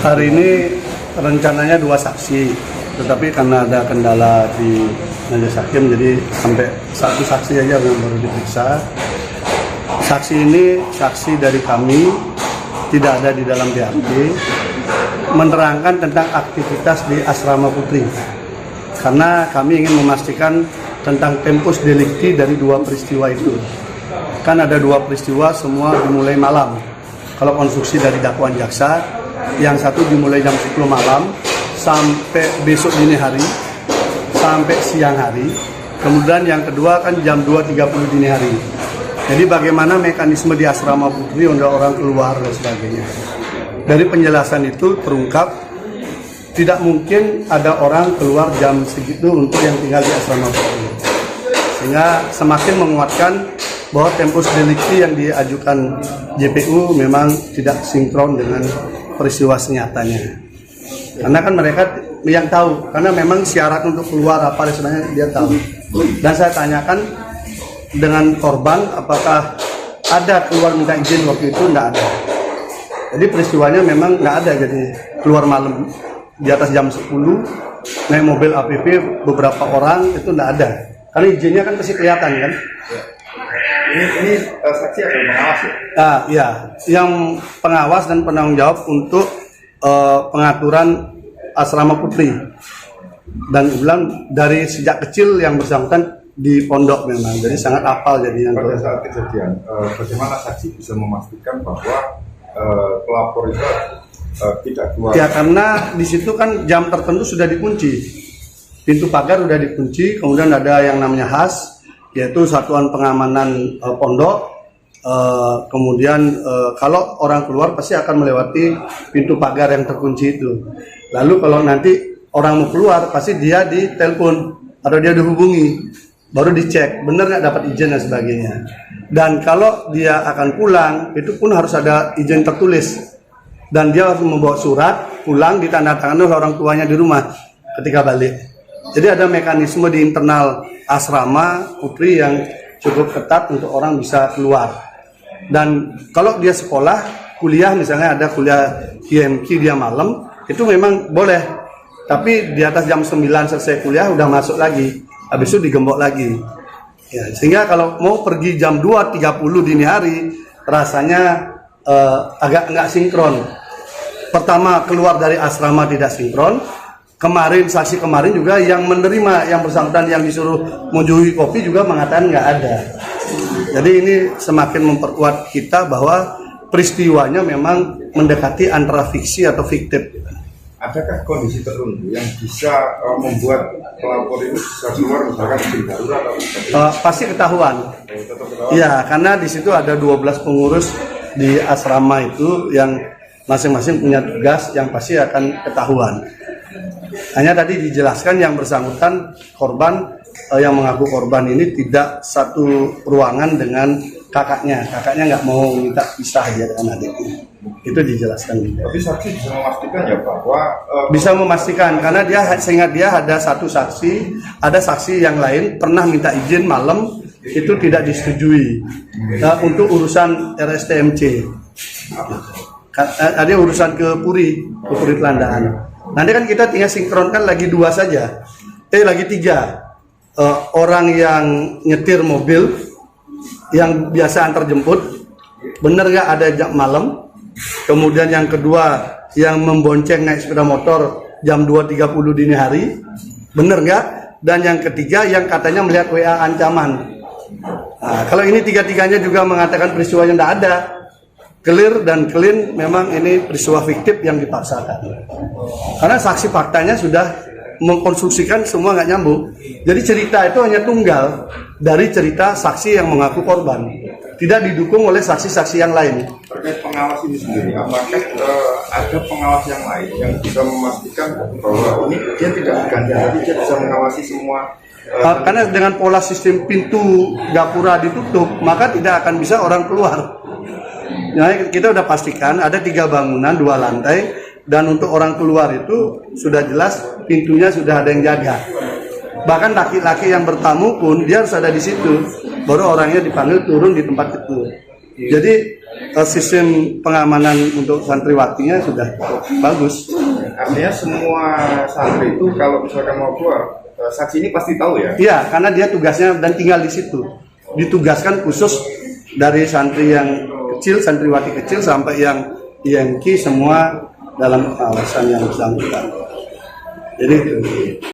Hari ini rencananya 2 saksi, tetapi karena ada kendala di majelis hakim, jadi sampai 1 saksi aja yang baru diperiksa. Saksi ini saksi dari kami, tidak ada di dalam BAP, menerangkan tentang aktivitas di Asrama Putri. Karena kami ingin memastikan tentang tempus delikti dari 2 peristiwa itu. Kan ada 2 peristiwa, semua dimulai malam. Kalau konstruksi dari dakwaan jaksa, yang satu dimulai jam 10 malam sampai besok dini hari, sampai siang hari. Kemudian yang kedua kan jam 2.30 dini hari. Jadi bagaimana mekanisme di Asrama Putri untuk orang keluar dan sebagainya. Dari penjelasan itu terungkap tidak mungkin ada orang keluar jam segitu untuk yang tinggal di Asrama Putri. Sehingga semakin menguatkan bahwa tempus delikti yang diajukan JPU memang tidak sinkron dengan peristiwa senyatanya. Karena kan mereka yang tahu, karena memang syarat untuk keluar apa sebenarnya dia tahu. Dan saya tanyakan dengan korban apakah ada keluar minta izin waktu itu, tidak ada. Jadi peristiwanya memang tidak ada, jadi keluar malam di atas jam 10 naik mobil APP beberapa orang itu tidak ada. Karena izinnya kan pasti kelihatan kan. Ini saksi atau pengawas ya? Ya, yang pengawas dan penanggung jawab untuk pengaturan Asrama Putri. Dan bilang dari sejak kecil yang bersangkutan di pondok memang, jadi sangat hafal jadinya. Pada saat kejadian, bagaimana saksi bisa memastikan bahwa pelapor itu tidak keluar? Ya, karena di situ kan jam tertentu sudah dikunci, pintu pagar sudah dikunci, kemudian ada yang namanya HAS, yaitu Satuan Pengamanan Pondok. Kemudian kalau orang keluar pasti akan melewati pintu pagar yang terkunci itu. Lalu kalau nanti orang mau keluar pasti dia ditelepon atau dia dihubungi, baru dicek benar nggak dapat izin dan sebagainya. Dan kalau dia akan pulang itu pun harus ada izin tertulis, dan dia harus membawa surat pulang ditandatangani oleh orang tuanya di rumah ketika balik. Jadi ada mekanisme di internal Asrama Putri yang cukup ketat untuk orang bisa keluar. Dan kalau dia sekolah, kuliah misalnya ada kuliah IMQ dia malam, itu memang boleh. Tapi di atas jam 9 selesai kuliah udah masuk lagi, habis itu digembok lagi. Ya, sehingga kalau mau pergi jam 2.30 dini hari, rasanya agak nggak sinkron. Pertama keluar dari asrama tidak sinkron. Kemarin saksi kemarin juga yang menerima yang bersangkutan yang disuruh menjauhi kopi juga mengatakan nggak ada. Jadi ini semakin memperkuat kita bahwa peristiwanya memang mendekati antara fiksi atau fiktif. Adakah kondisi tertentu yang bisa membuat pelapor itu bisa keluar misalkan izin darurat atau pasti ketahuan. Iya, karena di situ ada 12 pengurus di asrama itu yang masing-masing punya tugas yang pasti akan ketahuan. Hanya tadi dijelaskan yang bersangkutan korban yang mengaku korban ini tidak satu ruangan dengan kakaknya. Kakaknya nggak mau minta pisah aja dengan adiknya. Itu dijelaskan. Tapi saksi bisa memastikan ya bahwa bisa memastikan karena dia seingat dia ada 1 saksi, ada saksi yang lain pernah minta izin malam itu tidak disetujui untuk urusan RSTMC. Ada urusan ke Puri Telandaan. Nanti kan kita tinggal sinkronkan lagi 2 saja, lagi 3 orang yang nyetir mobil yang biasa antar jemput, bener nggak ada jam malam. Kemudian yang kedua yang membonceng naik sepeda motor jam 2.30 dini hari, bener nggak? Dan yang ketiga yang katanya melihat WA ancaman. Nah, kalau ini 3-tiganya juga mengatakan peristiwa yang tidak ada, clear dan clean, memang ini peristiwa fiktif yang dipaksakan. Karena saksi faktanya sudah mengkonstruksikan semua nggak nyambung. Jadi cerita itu hanya tunggal dari cerita saksi yang mengaku korban, tidak didukung oleh saksi-saksi yang lain. Terkait pengawas ini sendiri, apakah ada pengawas yang lain yang bisa memastikan bahwa ini dia tidak diganti, tapi dia bisa mengawasi semua? Karena dengan pola sistem pintu gapura ditutup, maka tidak akan bisa orang keluar. Nah, kita udah pastikan ada 3 bangunan 2 lantai, dan untuk orang keluar itu sudah jelas pintunya sudah ada yang jaga. Bahkan laki-laki yang bertamu pun dia harus ada di situ, baru orangnya dipanggil turun di tempat itu. Jadi sistem pengamanan untuk santriwatinya sudah bagus. Artinya semua santri itu kalau misalkan mau keluar, saksi ini pasti tahu ya? Iya, karena dia tugasnya dan tinggal di situ. Ditugaskan khusus dari santri yang kecil, santriwati kecil sampai yang IMQ semua dalam kawasan yang bersangkutan. Jadi itu.